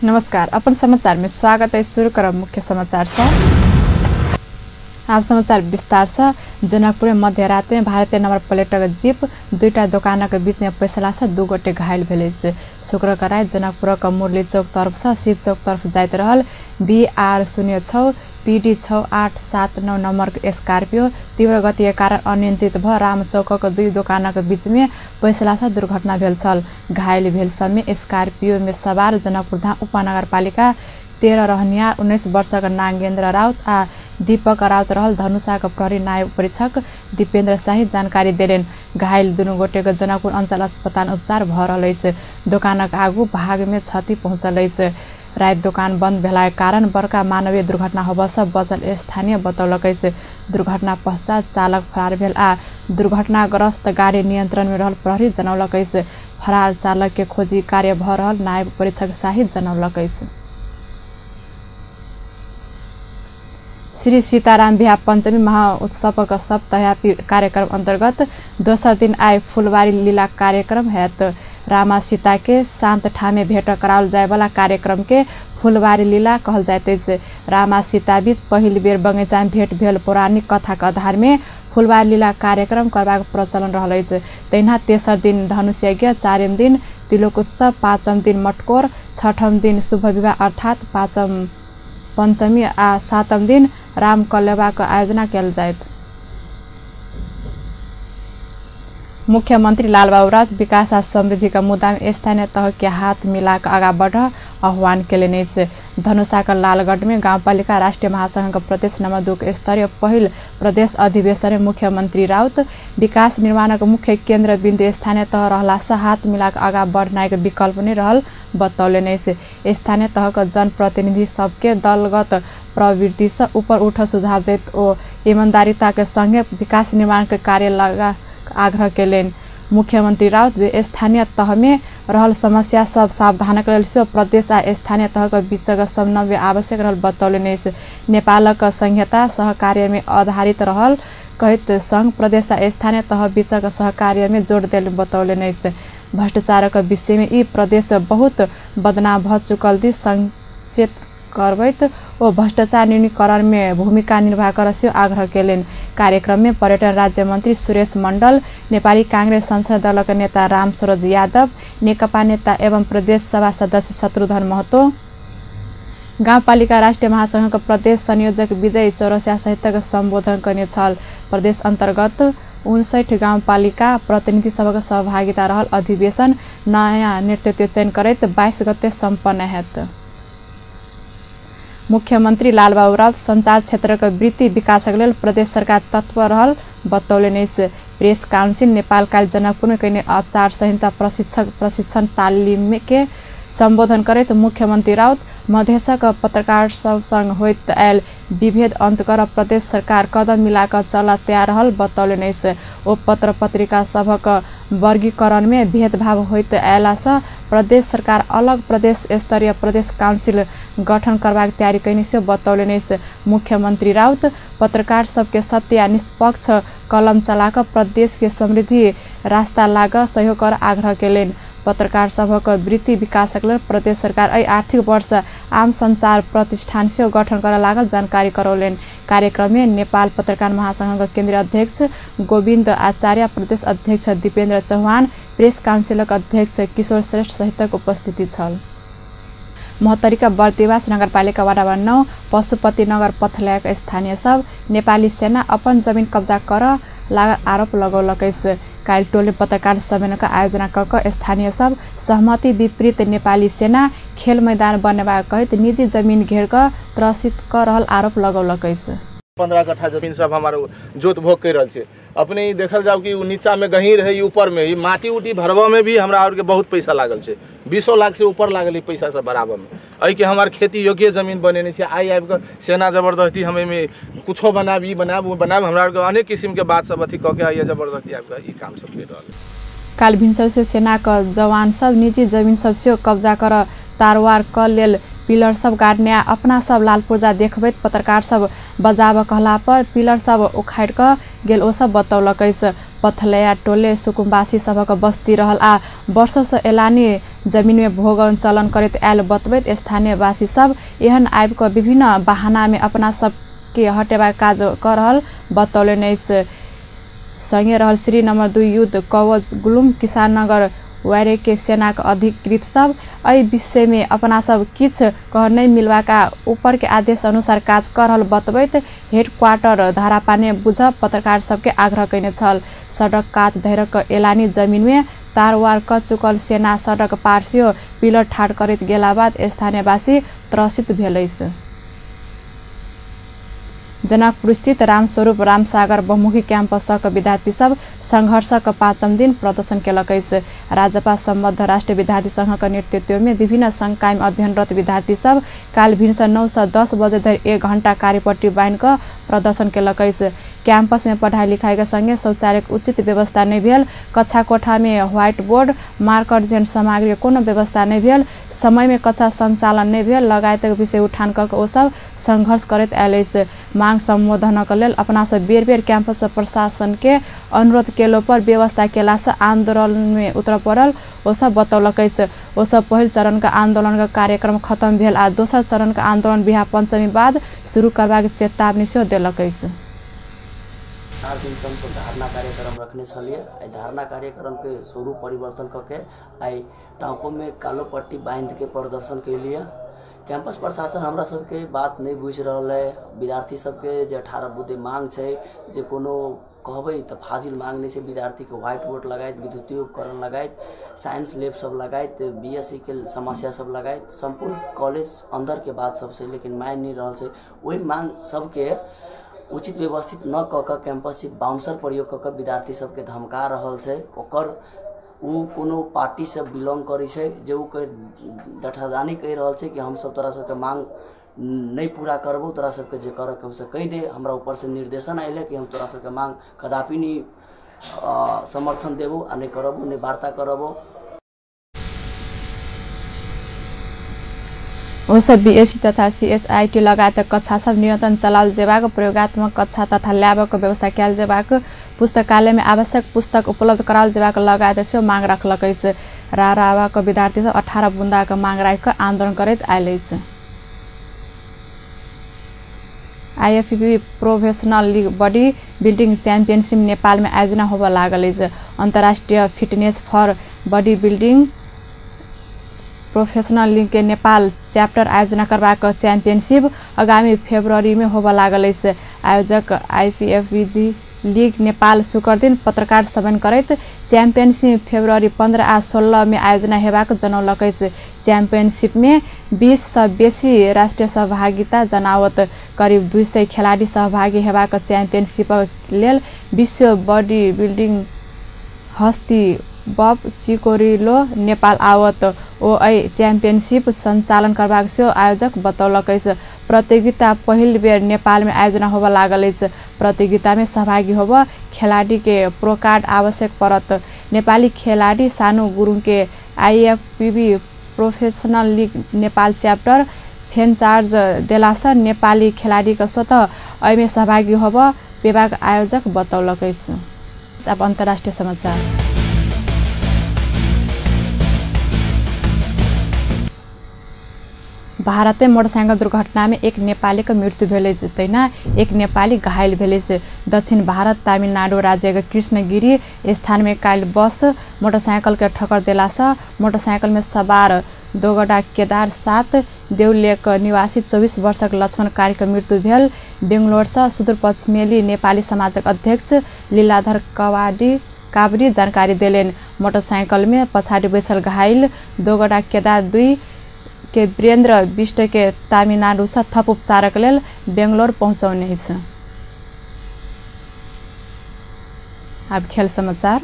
नमस्कार, अपन समाचार में स्वागत है। शुरू करब मुख्य समाचार से। आप समाचार विस्तार से। जनकपुर में मध्य रात में भारतीय नंबर प्लेटक जीप दुईटा दुकान के बीच में पैसला से 2 गोटे घायल भेले। शुक्र का रात जनकपुर का मुरली चौक तरफ से शिव चौक तरफ जाइत रहल BR06 PD 6879 नंबर के स्कॉर्पियो तीव्र गति के कारण अनियंत्रित भ राम चौक के 2 दुकान के बीच में पैसला से दुर्घटना भेल छल। घायल भेल सब में स्कॉर्पियो में सवार जनकपुर धाम उपनगरपालिका 13 रहनिया 19 वर्ष का नागेन्द्र राउत आ दीपक राउत रहल। धनुषा का प्रहरी नायब परीक्षक दीपेन्द्र शाही जानकारी देलेन। घायल दुनू गोटे के जनकपुर अंचल अस्पताल उपचार भ रहल अछि। दुकानक आगू भाग में क्षति पहुंचल अछि। रात दुकान बंद भेला के कारण बड़का मानवीय दुर्घटना होबा से बचल स्थानीय बतौलक अछि। दुर्घटना पश्चात चालक फरार भेल आ दुर्घटनाग्रस्त गाड़ी नियंत्रण में रहल प्रहरी जनौलक अछि। फरार चालक के खोजी कार्य भ रहल नायब परीक्षक शाही जनौलक अछि। श्री सीताराम बिहा पंचमी महोत्सव का सप्ताहव्यापी कार्यक्रम अंतर्गत दोसर दिन आए फुलबारी लीला कार्यक्रम हैत। रामा सीता के शांत ठामे भेंट कराओल जाए वाला कार्यक्रम के फुलबारी लीला कहल जाइत अछि। रामा सीता बीच पहिल बेर बगैचा में भेंट भेल पौराणिक कथा के आधार में फुलबारी लीला कार्यक्रम करबाक प्रचलन रहल अछि। तहिना तेसर दिन धनुष यज्ञ, चारिम दिन तिलोक उत्सव, पाँचम दिन मटकोर, छठम दिन शुभ विवाह अर्थात पंचमी आ सातम दिन राम कल्याण का आयोजना किया जायत। मुख्यमंत्री लालबाबू राउत विकास आ समृद्धि का मुद्दा में स्थानीय तह के हाथ मिलाकर आगा बढ़ आह्वान केलनि अछि। धनुषा का लालगढ़ में गाउँपालिका राष्ट्रीय महासंघ का प्रदेश नंबर 2 के स्तरीय पहिल प्रदेश अधिवेशन में मुख्यमंत्री राउत विकास निर्माण का मुख्य केंद्र बिंदु स्थानीय तह रहला से हाथ मिलाकर आगा बढ़नाई के विकल्प नहीं रहल बतौलनि अछि। स्थानीय तह का जनप्रतिनिधि सबके दलगत प्रवृत्ति से ऊपर उठ सुझाव देत ओ ईमानदारिता के संगे विकास निर्माण के कार्य लगा आग्रह केलेन। मुख्यमंत्री राउत वे स्थानीय तह में रहल समस्या सब सावधान लेल प्रदेश आ स्थानीय तह के बीच समन्वय आवश्यक रहल बतौलनि अछि। नेपालक संहिता सहकार्य में आधारित रहल कहित संघ प्रदेश आ स्थानीय तह बीच सहकार्य में जोड़ देल बतौलनि अछि। भ्रष्टाचार के विषय में ई प्रदेश बहुत बदनाम भ चुकल दी संचेत करबैत ओ भ्रष्टाचार न्यूनीकरण में भूमिका निर्वाह करसियो आग्रह केलेन। कार्यक्रम में पर्यटन राज्य मंत्री सुरेश मंडल, नेपाली कांग्रेस संसदीय दल के नेता राम सरोज यादव, नेकपा नेता एवं प्रदेश सभा सदस्य शत्रुधन महतो, गाउँपालिका राष्ट्रीय महासंघ का प्रदेश संयोजक विजय चौरसिया सहित संबोधन करने छल। प्रदेश अंतर्गत 59 गाउँपालिका प्रतिनिधि सभा सहभागिता रहल अधिवेशन नया नेतृत्व चयन करैत 22 गते सम्पन्न हैत। मुख्यमंत्री लालबाबू राउत संचार क्षेत्र के वृत्ति विकास लेल प्रदेश सरकार तत्पर रहल बतौलनि अछि। प्रेस काउंसिल नेपाल काल जनकपुर में कने आचार संहिता प्रशिक्षण तालीम के संबोधन करैत मुख्यमंत्री राउत मधेशक पत्रकार सब संग होइत आयल विभेद अंत कर प्रदेश सरकार कदम मिलाकर चल तैयार रहल बतौलनि अछि। ओ पत्र पत्रिका सबक वर्गीकरण में भेदभाव होइत आयला से प्रदेश सरकार अलग प्रदेश स्तरीय प्रदेश काउंसिल गठन करबाक तैयारी कयने से बतौलनि अछि। मुख्यमंत्री राउत पत्रकार सबके सत्य आ निष्पक्ष कलम चलाकर प्रदेश के समृद्धि रास्ता लाग सहयोग कर आग्रह केलेन। पत्रकार सबक वृत्ति विकासक लेल प्रदेश सरकार एहि आर्थिक वर्ष आम संचार प्रतिष्ठान से गठन कर लागल जानकारी करौलेन। कार्यक्रम में नेपाल पत्रकार महासंघ के केंद्रीय अध्यक्ष गोविंद आचार्य, प्रदेश अध्यक्ष दीपेन्द्र चौहान, प्रेस काउंसिलक अध्यक्ष किशोर श्रेष्ठ सहित उपस्थिति छल। महोत्तरीका बर्दिवास नगरपालिका वार्ड नंबर 9 पशुपति नगर पथलयक स्थानीय सब नेपाली सेना अपन जमीन कब्जा कर लागल आरोप लगौलक अछि। काल टोली पत्रकार सम्मेलन का आयोजना कर स्थानीय सब सहमति विपरीत नेपाली सेना खेल मैदान बनवा कहित निजी जमीन घेर कर त्रसित कर रहल आरोप लगौलक अछि। 15 कट्ठा जमीन सब हमारे जोत भोग कर रहल छे। अपने देखल जाओ कि नीचा में गहीर है, ऊपर में ही माटी उटी भरवा में भी हमरा और के बहुत पैसा लागल छे। 20 लाख से ऊपर लागल पैसा सब भरावा में। अई के हमार खेती योग्य जमीन बनेने छे। आई आबि के सेना जबरदस्ती हमें में कुछो बनाबी हमरा और के अनेक किस्म के बात सब अथी क के आई जबरदस्ती आबि के ई काम सब कर रहल। काल भिनसर से सेना का जवान सब निजी जमीन सब से कब्जा कर तारवार क लेल पिलर सब गाड़ने अपना सब लाल पूर्जा देखबैत पत्रकार सब बजाब कहला पर पिलर सब उखाड़ क गेल ओ सब बतौलक अछि। पथलैया टोले सुकुम्बासी सबक बस्ती रहल आ वर्षों से एलानी जमीन में भोगन चलन करत आयल बतबैत स्थानीयवासी सब एहन आबि क विभिन्न बहाना में अपना सब के हटेबा काज कर रहल बतौले नै संगे रहल श्री नंबर 2 युद्ध कवच गुलुम किसान नगर वारे के सेना के अधिकृत सब एहि विषय में अपना सब किछ कह नहीं मिलवा का ऊपर के आदेश अनुसार काज कर रहल बतबैत हेडक्वार्टर धारापाने बुझ पत्रकार सबके आग्रह कैने छल। सड़क कात धैरक एलानी जमीन में तारवार क चुकल सेना सड़क पार्सियो पिलर ठाड़ करत गेला बाद स्थानीयवासी त्रसित भेलैस। जनकपुर स्थित रामस्वरूप रामसागर बहुमुखी क्याम्पस का विद्यार्थी सब संघर्ष का 5म दिन प्रदर्शन केलकैस। राजपा सम्बद्ध राष्ट्रिय विद्यार्थी संघ का नेतृत्व में विभिन्न संकाय में अध्ययनरत विद्यार्थी सब काल भिनसर 9 से 10 बजे धरि 1 घंटा कार्यपट्टी बाँध कर प्रदर्शन केलकैस। कैंपस में पढ़ाई लिखाई के संगे शौचालय उचित व्यवस्था नहीं भेल, कक्षा कोठा में व्हाइट बोर्ड मार्कर जैन सामग्री कोनो व्यवस्था नहीं भेल, समय में कक्षा संचालन नहीं भेल लगायत विषय उठान कर ओ सब संघर्ष करत आयलैस। मांग संबोधन के लेल अपना से बेर बेर कैंपस प्रशासन के अनुरोध केलो पर व्यवस्था केला से आंदोलन में उतर पड़ल ओ सब बतौलकैस। ओ सब पहिल चरण का आंदोलन का कार्यक्रम खत्म भेल आ दोसर चरण का आंदोलन बिहार पंचमी बाद शुरू करबाक चेतावनी सेहो देलकैस। 4 दिन सम्म धारणा कार्यक्रम रखने छलिए। धारणा कार्यक्रम के स्वरूप परिवर्तन करके आई टाँकों में कालो पट्टी बांध के प्रदर्शन के लिए कैंपस प्रशासन हमरा सबके बात नहीं बुझ रहा है। विद्यार्थी सबके जे 18 बुद्धे मांग है जे कोनो कहबै तो फाजिल मांग नहीं है। विद्यार्थी के व्हाइट बोर्ड लगायत विद्युतीय उपकरण लगायत साइंस लैब सब लगायत बीएससी के समस्या सब लगायत संपूर्ण कॉलेज अंदर के बात सबसे लेकिन मान नहीं रहा है। वही मांग सबके उचित व्यवस्थित न क कैंपस से बाउंसर प्रयोग क विद्यार्थी सबके धमका रहा है। ओकर उ कोनो पार्टी से बिलोंग करी है जो डठादानी कह रहा है कि हम सब तोरा सबके मांग नहीं पूरा करबो, तोरा सबके जे कर के हमसे कह दे। हमरा ऊपर से निर्देशन आइले कि हम तोरा सबके मांग कदापि नहीं समर्थन देबो आ नहीं करबो नहीं वार्ता करबो। ओ सब बीएससी तथा सीएसआईटी लगायत कक्षा सब निरंतर चलाल जेबाक, प्रयोगात्मक कक्षा तथा लैबक व्यवस्था कयल जेबाक, पुस्तकालय में आवश्यक पुस्तक उपलब्ध कराल जेबाक लगायत से मांग रखलकैस। रारावा के विद्यार्थी सब 18 बुंदा के मांग राख आंदोलन करैत आयलैस। IFB professional league body building championship Nepal में आयोजना होबे लागल अछि। अंतर्राष्ट्रीय fitness for body building professional league के नेपाल चैप्टर आयोजना करबाक चैंपियनशिप आगामी फरवरी में होबे लागल अछि। आयोजक आईपीएफबी लीग नेपाल शुक्र दिन पत्रकार सम्मेलन करैत चैंपियनशिप फरवरी 15 आ 16 में आयोजना हेबाक जनौलकैस। चैंपियनशिप में 20 से बेसी राष्ट्रीय सहभागिता जनावत करीब 200 खिलाड़ी सहभागी हेबाक चैंपियनशिप लेल विश्व बॉडी बिल्डिंग हस्ती बब चिकोरिलो नेपाल आवत ओ चैंपियनशिप संचालन करबाक से आयोजक बतौलकैस। प्रतियोगिता पहिल बेर नेपाल में आयोजना होबे लागल अछि। प्रतियोगिता में सहभागी होबे खिलाड़ी के प्रो कार्ड आवश्यक पड़त। नेपाली खिलाड़ी सानु गुरुङ के IFB professional league Nepal chapter fan charge देलास नेपाली खिलाड़ी के स्वतः एमे सहभागी होबे विभाग आयोजक बतौलकैस। अब अंतर्राष्ट्रीय समाचार। भारत में मोटरसाइकिल दुर्घटना में एक नेपाली का मृत्यु भेल तैना एक नेपाली घायल भेल। दक्षिण भारत तमिलनाडु राज्य के कृष्णगिरी स्थान में काल बस मोटरसाइकिल के ठक्कर देलास मोटरसाइकिल में सवार दोगडा केदार 7 देउलेक निवासी 24 वर्षक लक्ष्मण कार्य का मृत्यु भेल। बेंगलोर से सुदूरपश्चिमेली नेपाली समाजक अध्यक्ष लीलाधर काबरी जानकारी देलेन। मोटरसाइकिल में पछाडि बैसल घायल दोगडा केदार 2 के वीरेन्द्र विष्ट के तमिलनाडु से थप उपचारक लेल बेंगलोर पहुंचौने छ। अब खेल समाचार।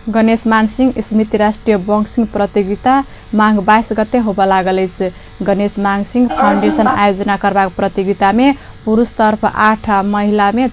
गणेश मानसिंह स्मृति राष्ट्रीय बॉक्सिंग प्रतियोगिता माघ 22 गते होबे लागल अछि। गणेश मानसिंह फाउंडेशन आयोजना करबाक प्रतियोगिता में पुरुष तरफ 8 महिला में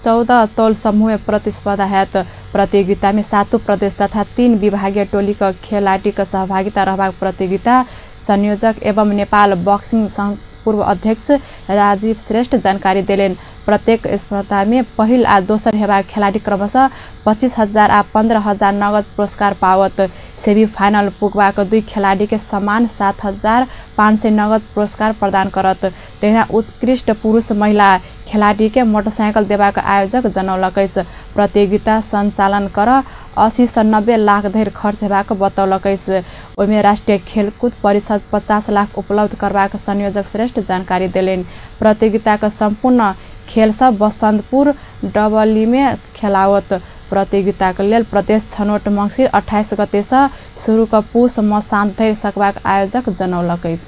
14 तौल समूह में प्रतिस्पर्धा हैत। प्रतियोगिता में 7 प्रदेश तथा 3 विभागीय टोली का खिलाड़ी का सहभागिता रहबाक प्रतियोगिता संयोजक एवं नेपाल बॉक्सिंग संघ पूर्व अध्यक्ष राजीव श्रेष्ठ जानकारी देलेन। प्रत्येक स्पर्धा में पहिल आ दोसर हेबाक खिलाड़ी क्रमशः 25,000 आ 15,000 नगद पुरस्कार पावत। सेमीफाइनल पुगबाक 2 खिलाड़ी के समान 7,500 नगद पुरस्कार प्रदान करत। तेना उत्कृष्ट पुरुष महिला खिलाड़ी के मोटरसाइकिल देबाक आयोजक जनौलकैस। प्रतियोगिता संचालन कर 80 से 90 लाख धरि खर्च हेबाक बतौलकैस। ओहिमे राष्ट्रिय खेलकूद परिषद 50 लाख उपलब्ध करबाक संयोजक श्रेष्ठ जानकारी देलेन। प्रतियोगिता का संपूर्ण खेल सब बसंतपुर डबली में खेलावत। प्रतियोगिता के लेल प्रदेश छनौट मंगसिर 28 गते से शुरू का पुष मसांत धरि सकबाक आयोजक जनौलकैस।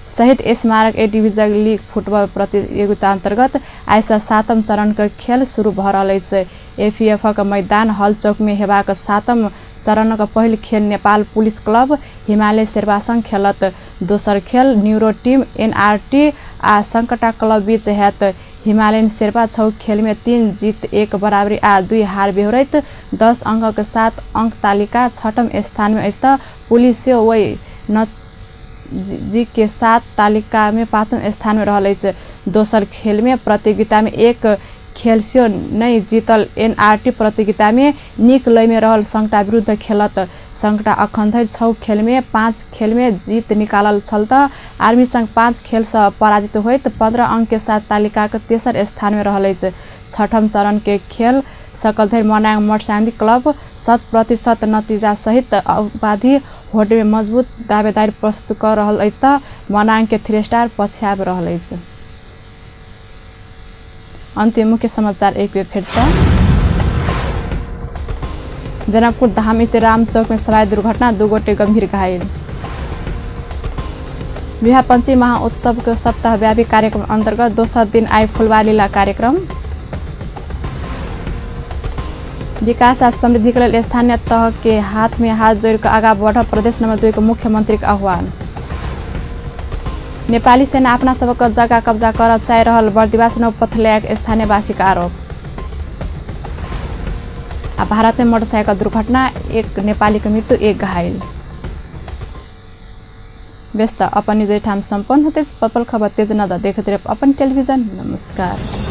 शहीद स्मारक ए डिभिजन लीग फुटबॉल प्रतियोगिता अंतर्गत आइ से 7म चरण के खेल शुरू भ रहल अछि। एफीएफ का मैदान हलचौक में हेबाक 7म चरण का पहिल खेल नेपाल पुलिस क्लब हिमालय शेर्पा संग खेलत। दोसर खेल न्यूरो टीम एनआरटी आ संकटा क्लब बीच हैत। हिमालयन शेर्पा 6 खेल में 3 जीत 1 बराबरी आ 2 हार बेहोरैत 10 अंक के साथ अंक तालिका 6म स्थान में अछि। पुलिस वही जी के साथ तालिका में 5म स्थान में रहल अछि। दोसर खेल में प्रतियोगिता में 1 खेल से नहीं जीतल एनआरटी प्रतियोगिता में निक लय में रहल संकटा विरुद्ध खेलत। संकटा अखन धरि 6 खेल में 5 खेल में जीत निकालल छल त आर्मी संग 5 खेल से पराजित होइत 15 अंक के साथ तालिका के तेसर स्थान में रहल अछि। 6ठम चरण के खेल सकल धरि मनाङ मोटरसाइकिल क्लब 100% नतीजा सहित उपाधि होटे में मजबूत दावेदारी प्रस्तुत कर रहल अछि त मनाङ के 3 स्टार पछ्याब रहल अछि। अंतिम मुख्य समाचार एक बेर फिर से। जनकपुर धाम स्थित राम चौक में सवारी दुर्घटना 2 गोटे गंभीर घायल। बिहार पंचमी महाउत्सव के सप्ताह व्यापी कार्यक्रम अंतर्गत दोसर दिन आई फुलवारीला कार्यक्रम। विकास आ समृद्धि के लिए स्थानीय तह के हाथ में हाथ जोड़ आगा बढ़ प्रदेश नंबर 2 के मुख्यमंत्री के आह्वान। नेपाली सेना अपना सबक जगह कब्जा कर चाह रहल बर्दिवास नौपथल्याक स्थानीयवासी का आरोप। भारत में मोटरसाइकिल दुर्घटना 1 नेपाली की मृत्यु 1 घायल। व्यस्त अपन निज ठाम संपन्न होते पर्पल खबर तेज नजर देखते अपन टेलीविजन। नमस्कार।